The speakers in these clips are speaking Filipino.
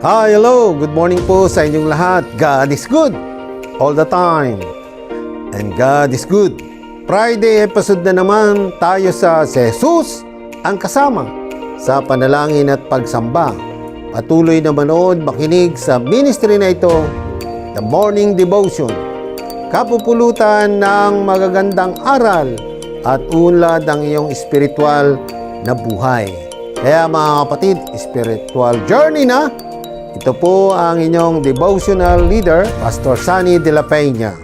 Hi, hello! Good morning po sa inyong lahat. God is good all the time. And God is good. Friday episode na naman tayo sa Si Jesus ang kasama sa panalangin at pagsamba. Patuloy na manood, makinig sa ministry na ito, The Morning Devotion. Kapupulutan ng magagandang aral at unlad ang iyong espiritual na buhay. Kaya mga kapatid, spiritual journey na. Ito po ang inyong devotional leader, Pastor Sunny de la Peña.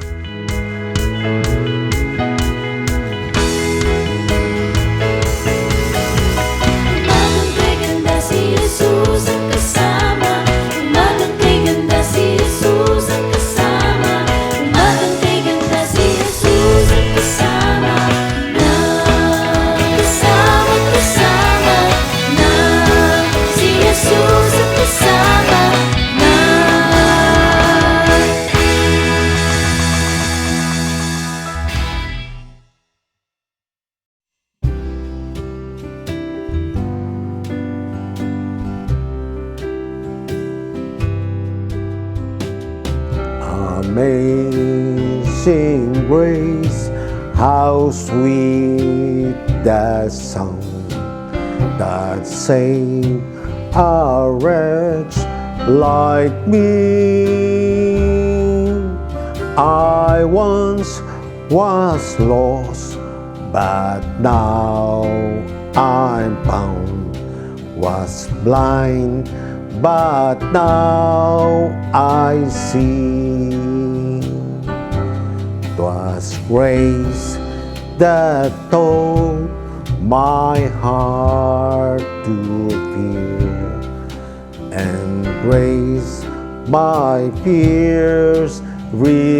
Amazing grace, how sweet the sound that saved a wretch like me. I once was lost, but now I'm found. Was blind, but now I see. 'Twas grace that taught my heart to fear, and grace my fears relieve.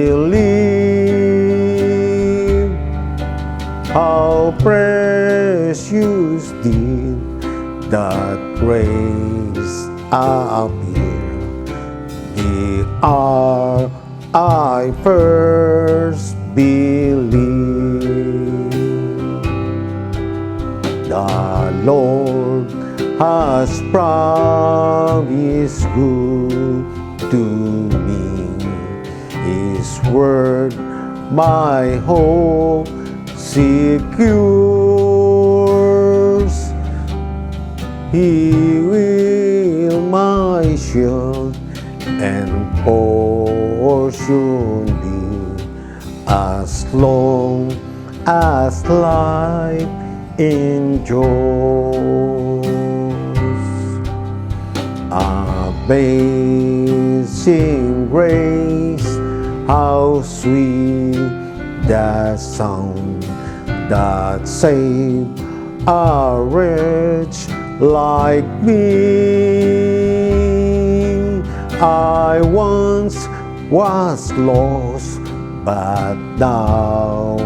How precious did that grace appear the hour I first believed. The Lord has promised good to me. His word my hope secures. He will my shield and portion be as long as life endures. Amazing grace, how sweet the sound that saved a wretch like me. I once was lost, but now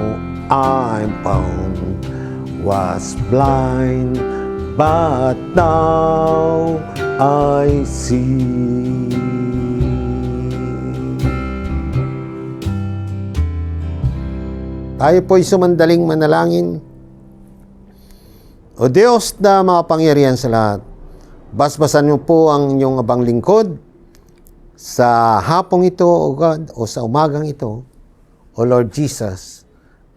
I'm found. Was blind, but now I see. Tayo po'y sumandaling manalangin. O Diyos na makapangyarihan sa lahat, basbasan niyo po ang inyong abang lingkod sa hapong ito, O God, o sa umagang ito, O Lord Jesus,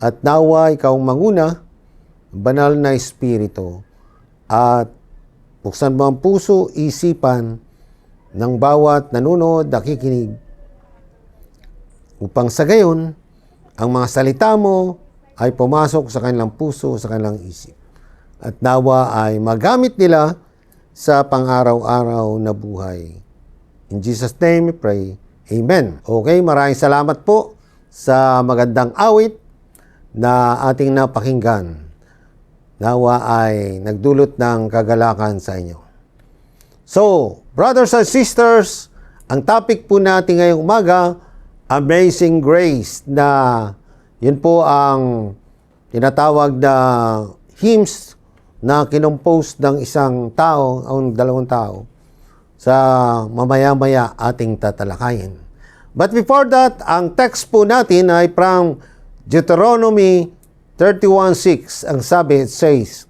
at nawa ikaw manguna, banal na Espiritu, at buksan mo ang puso, isipan ng bawat nanonood, nakikinig, upang sa gayon, ang mga salita mo ay pumasok sa kanilang puso, sa kanilang isip. At nawa ay magamit nila sa pang-araw-araw na buhay. In Jesus' name we pray. Amen. Okay, maraming salamat po sa magandang awit na ating napakinggan. Nawa ay nagdulot ng kagalakan sa inyo. So, brothers and sisters, ang topic po natin ngayong umaga, Amazing Grace, na yun po ang tinatawag na hymns na kinompose ng isang tao o dalawang tao sa mamaya-maya ating tatalakayin. But before that, ang text po natin ay from Deuteronomy 31:6. Ang sabi, it says,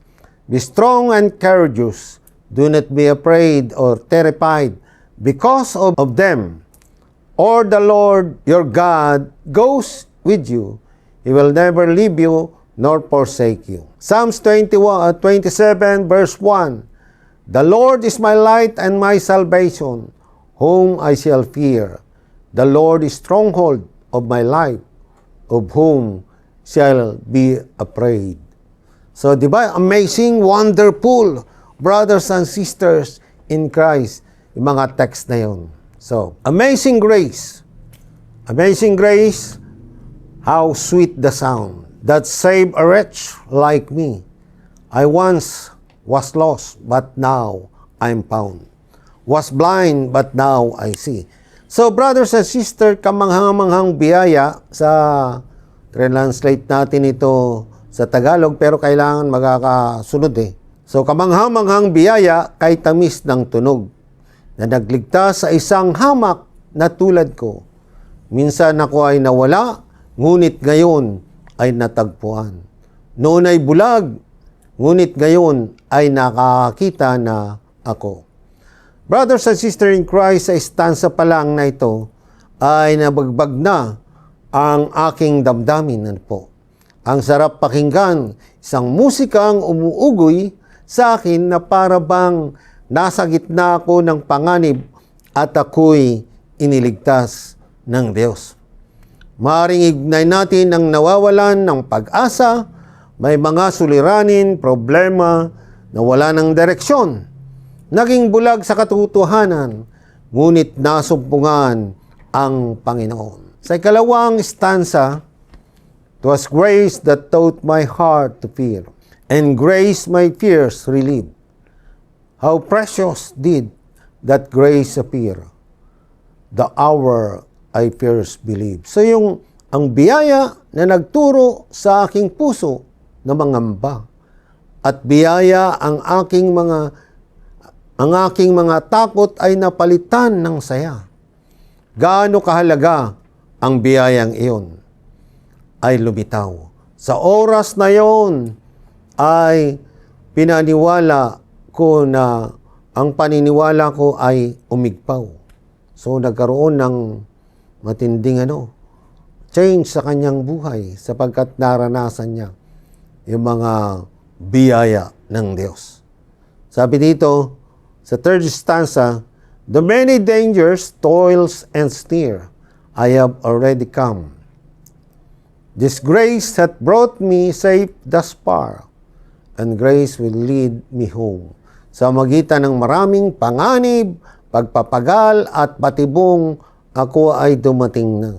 "Be strong and courageous. Do not be afraid or terrified because of them, or the Lord your God goes with you. He will never leave you nor forsake you. Psalms 27 verse 1. The Lord is my light and my salvation, whom I shall fear. The Lord is stronghold of my life, of whom shall be afraid. So, di ba? Amazing, wonderful, brothers and sisters in Christ, yung mga text na yun. So, amazing grace. Amazing grace, how sweet the sound that saved a wretch like me. I once was lost, but now I'm found. Was blind, but now I see. So, brothers and sisters, kamanghang-manghang biyaya sa translate natin ito sa Tagalog, pero kailangan magkakasunod eh. So, kamanghang-manghang biyaya kay tamis ng tunog, na nagligtas sa isang hamak na tulad ko. Minsan ako ay nawala, ngunit ngayon ay natagpuan. Noon ay bulag, ngunit ngayon ay nakakita na ako. Brothers and sisters in Christ, sa stanza pa lang na ito, ay nabagbag na ang aking damdamin. Ano po? Ang sarap pakinggan, isang musikang umuugoy sa akin na para bang nasa gitna ako ng panganib at ako'y iniligtas ng Diyos. Maaaring ignay natin ang nawawalan ng pag-asa, may mga suliranin, problema na wala ng direksyon. Naging bulag sa katotohanan, ngunit nasumpungan ang Panginoon. Sa ikalawang stanza, it was grace that taught my heart to fear, and grace my fears relieved. How precious did that grace appear, the hour I first believed. So ang biyaya na nagturo sa aking puso na mangamba, at biyaya ang aking mga takot ay napalitan ng saya. Gaano kahalaga ang biyayang iyon ay lumitaw. Sa oras na iyon ay pinaniwala ko na ang paniniwala ko ay umigpaw. So nagkaroon ng matinding change sa kanyang buhay sapagkat naranasan niya yung mga biyaya ng Diyos. Sabi dito, sa third stanza, the many dangers, toils, and snare I have already come. This grace hath brought me safe thus far, and grace will lead me home. Sa magitan ng maraming panganib, pagpapagal, at patibong, ako ay dumating na.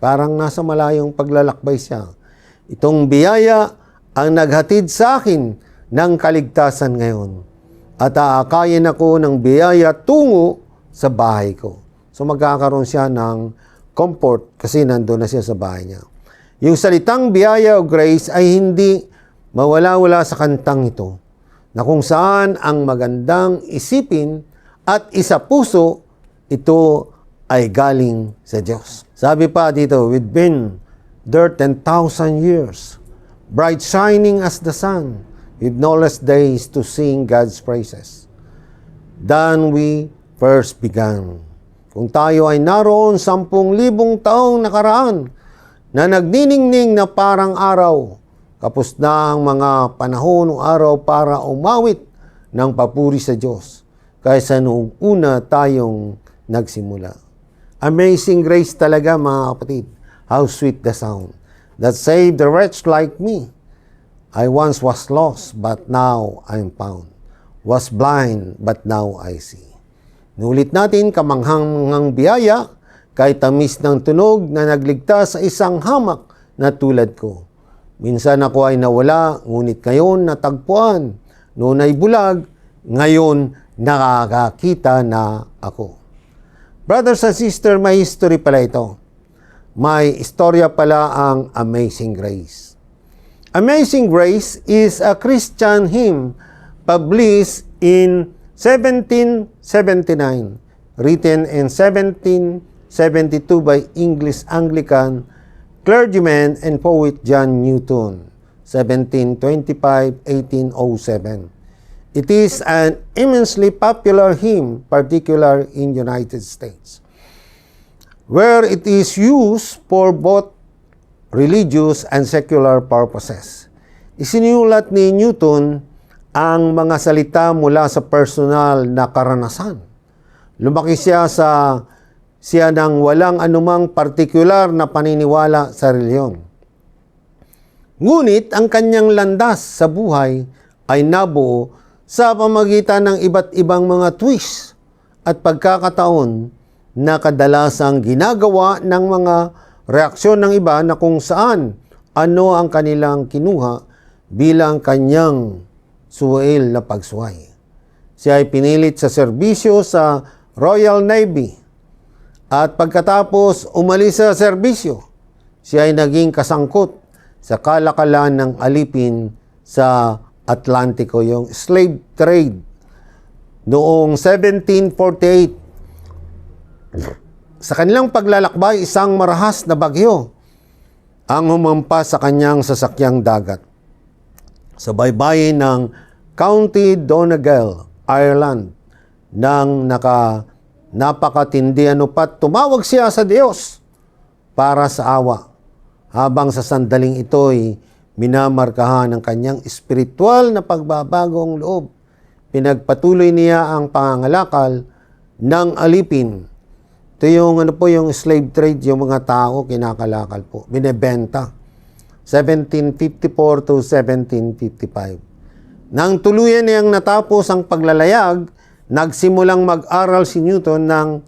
Parang nasa malayong paglalakbay siya. Itong biyaya ang naghatid sa akin ng kaligtasan ngayon. At aakayin ako ng biyaya tungo sa bahay ko. So magkakaroon siya ng comfort kasi nandun na siya sa bahay niya. Yung salitang biyaya o grace ay hindi mawala-wala sa kantang ito, na kung saan ang magandang isipin at isa puso, ito ay galing sa Diyos. Sabi pa dito, we've been there 10,000 years, bright shining as the sun, with no less days to sing God's praises than we first began. Kung tayo ay naroon 10,000 taong nakaraan na nagniningning na parang araw, kapos na ang mga panahon ng araw para umawit ng papuri sa Diyos kaysa noong una tayong nagsimula. Amazing grace talaga, mga kapatid. How sweet the sound that saved a wretch like me. I once was lost, but now I am found. Was blind, but now I see. Nulit natin, kamanghang biyaya, kay tamis ng tunog na nagligtas sa isang hamak na tulad ko. Minsan ako ay nawala, ngunit ngayon natagpuan. Noon ay bulag, ngayon nakakakita na ako. Brothers and sisters, may history pala ito. May istorya pala ang Amazing Grace. Amazing Grace is a Christian hymn published in 1779, written in 1772 by English Anglican clergyman and poet John Newton, 1725-1807. It is an immensely popular hymn, particularly in United States, where it is used for both religious and secular purposes. Isinulat ni Newton ang mga salita mula sa personal na karanasan. Lumaki siya ng walang anumang partikular na paniniwala sa reliyon. Ngunit ang kanyang landas sa buhay ay nabuo sa pamagitan ng iba't ibang mga twist at pagkakataon na kadalasang ginagawa ng mga reaksyon ng iba na kung saan ano ang kanilang kinuha bilang kanyang suwail na pagsuway. Siya ay pinilit sa serbisyo sa Royal Navy at pagkatapos umalis sa serbisyo, siya ay naging kasangkot sa kalakalan ng alipin sa Atlantiko, yung slave trade. Noong 1748, sa kanilang paglalakbay, isang marahas na bagyo ang humampas sa kanyang sasakyang dagat. Sa baybayin ng County Donegal, Ireland, nang napakatindi anupat, tumawag siya sa Diyos para sa awa. Habang sa sandaling ito'y minamarkahan ng kanyang espiritual na pagbabagong loob, pinagpatuloy niya ang pangangalakal ng alipin. Ito yung, yung slave trade, yung mga tao kinakalakal po, binebenta. 1754 to 1755. Nang tuluyan niyang natapos ang paglalayag, nagsimulang mag-aral si Newton ng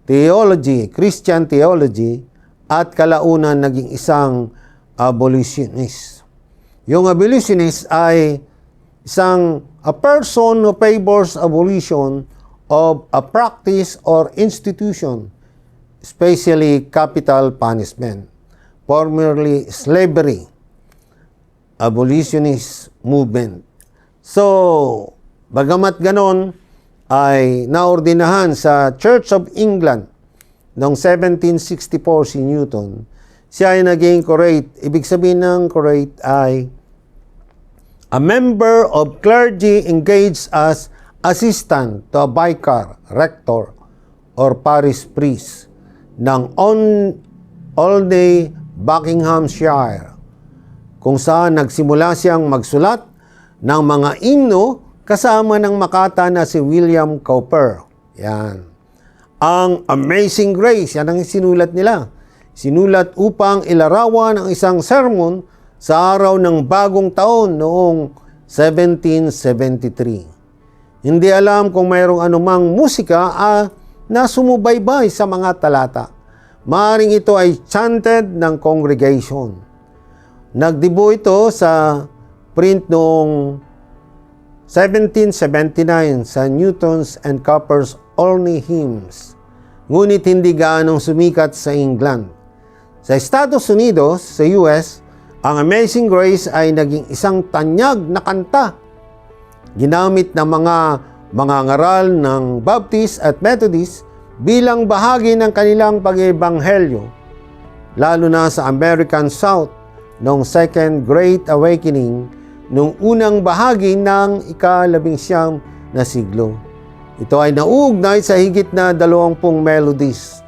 theology, Christian theology, at kalaunan naging isang abolitionist. Yung abolitionist ay a person who favors abolition of a practice or institution, especially capital punishment, formerly slavery, abolitionist movement. So, bagamat ganon, ay naordinahan sa Church of England noong 1764 si Newton. Siya ay naging curate. Ibig sabihin ng curate ay a member of clergy engaged as assistant to a vicar, rector, or parish priest ng Olney, Buckinghamshire, kung saan nagsimula siyang magsulat ng mga himno kasama ng makata na si William Cowper. Yan. Ang Amazing Grace, yan ang sinulat nila. Sinulat upang ilarawan ang isang sermon sa araw ng bagong taon noong 1773. Hindi alam kung mayroong anumang musika na sumubaybay sa mga talata. Maaaring ito ay chanted ng congregation. Nagdibo ito sa print noong 1779 sa Newton's and Cowper's Olney Hymns, ngunit hindi gaanong sumikat sa England. Sa Estados Unidos, sa US, ang Amazing Grace ay naging isang tanyag na kanta. Ginamit ng mga ngaral ng Baptist at Methodist bilang bahagi ng kanilang pag-ebanghelyo, lalo na sa American South noong Second Great Awakening noong unang bahagi ng ika-19 na siglo. Ito ay nauugnay sa higit na 20 melodies.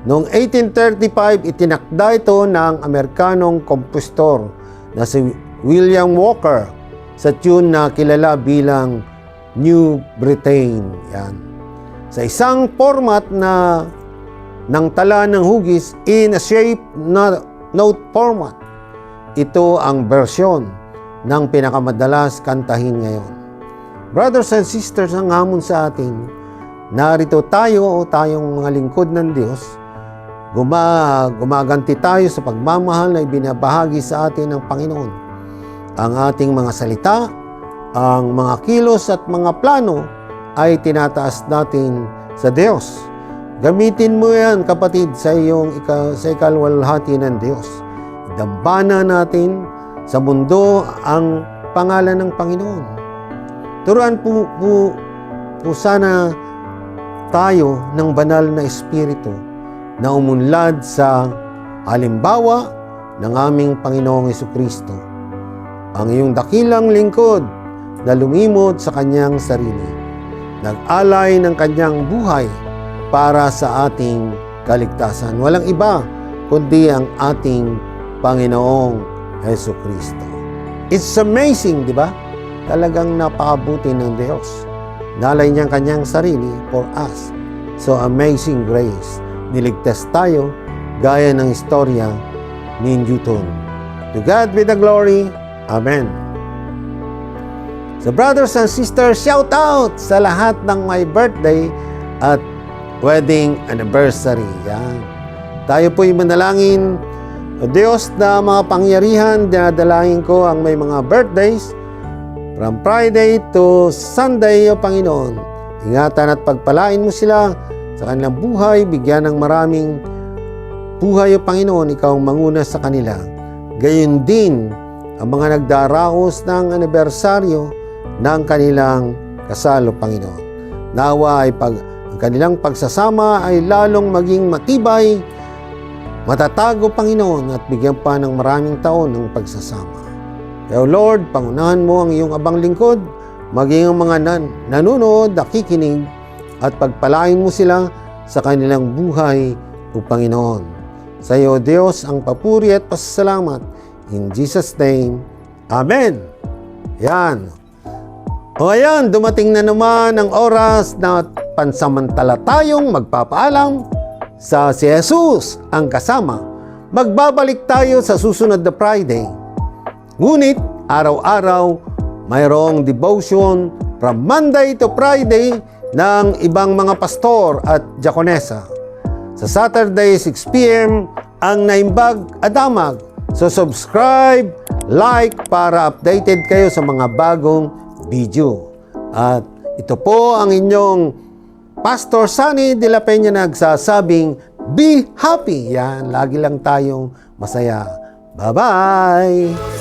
Noong 1835, itinakda ito ng Amerikanong kompostor na si William Walker sa tune na kilala bilang New Britain. Yan. Sa isang format na ng tala ng hugis in a shape note format. Ito ang bersyon ng pinakamadalas kantahin ngayon. Brothers and sisters, ang hamon sa atin, narito tayo o tayong mga lingkod ng Diyos, gumaganti tayo sa pagmamahal na ibinabahagi sa atin ng Panginoon. Ang ating mga salita, ang mga kilos at mga plano ay tinataas natin sa Diyos. Gamitin mo yan, kapatid, sa ikalwalhati ng Diyos. Dambana natin sa mundo ang pangalan ng Panginoon. Turuan po sana tayo ng banal na Espiritu na umunlad sa halimbawa ng aming Panginoong Jesucristo. Ang iyong dakilang lingkod na lumimot sa kanyang sarili. Nag-alay ng kanyang buhay para sa ating kaligtasan. Walang iba kundi ang ating Panginoong Hesukristo. It's amazing, di ba? Talagang napakabuti ng Diyos. Nalay niyang kanyang sarili for us. So amazing grace. Niligtas tayo gaya ng istorya ni Newton. To God be the glory. Amen. So brothers and sisters, shout out sa lahat ng may birthday at wedding anniversary. Yan. Tayo po'y manalangin. O Diyos na mga pangyarihan, dinadalangin ko ang may mga birthdays from Friday to Sunday, O Panginoon. Ingatan at pagpalain mo sila sa kanilang buhay, bigyan ng maraming buhay, O Panginoon. Ikaw ang manguna sa kanila. Gayon din ang mga nagdaraos ng anibersaryo ng kanilang kasal, O Panginoon. Nawa ay ang kanilang pagsasama ay lalong maging matibay, matatago, Panginoon, at bigyan pa ng maraming taon ng pagsasama. Kaya Lord, pangunahan mo ang iyong abang lingkod, maging ang mga nanonood, nakikinig, at pagpalain mo sila sa kanilang buhay, O Panginoon. Sa iyo, Diyos, ang papuri at pasasalamat. In Jesus' name, Amen. Yan. O ayan, dumating na naman ang oras na pansamantala tayong magpapaalam sa si Jesus ang kasama. Magbabalik tayo sa susunod na Friday. Ngunit, araw-araw, mayroong devotion from Monday to Friday ng ibang mga pastor at diakonesa. Sa Saturday, 6 p.m., ang Naimbag Adamag. So subscribe, like para updated kayo sa mga bagong video. At ito po ang inyong Pastor Sunny de la Peña nagsasabing, be happy. Yan, lagi lang tayong masaya. Bye-bye!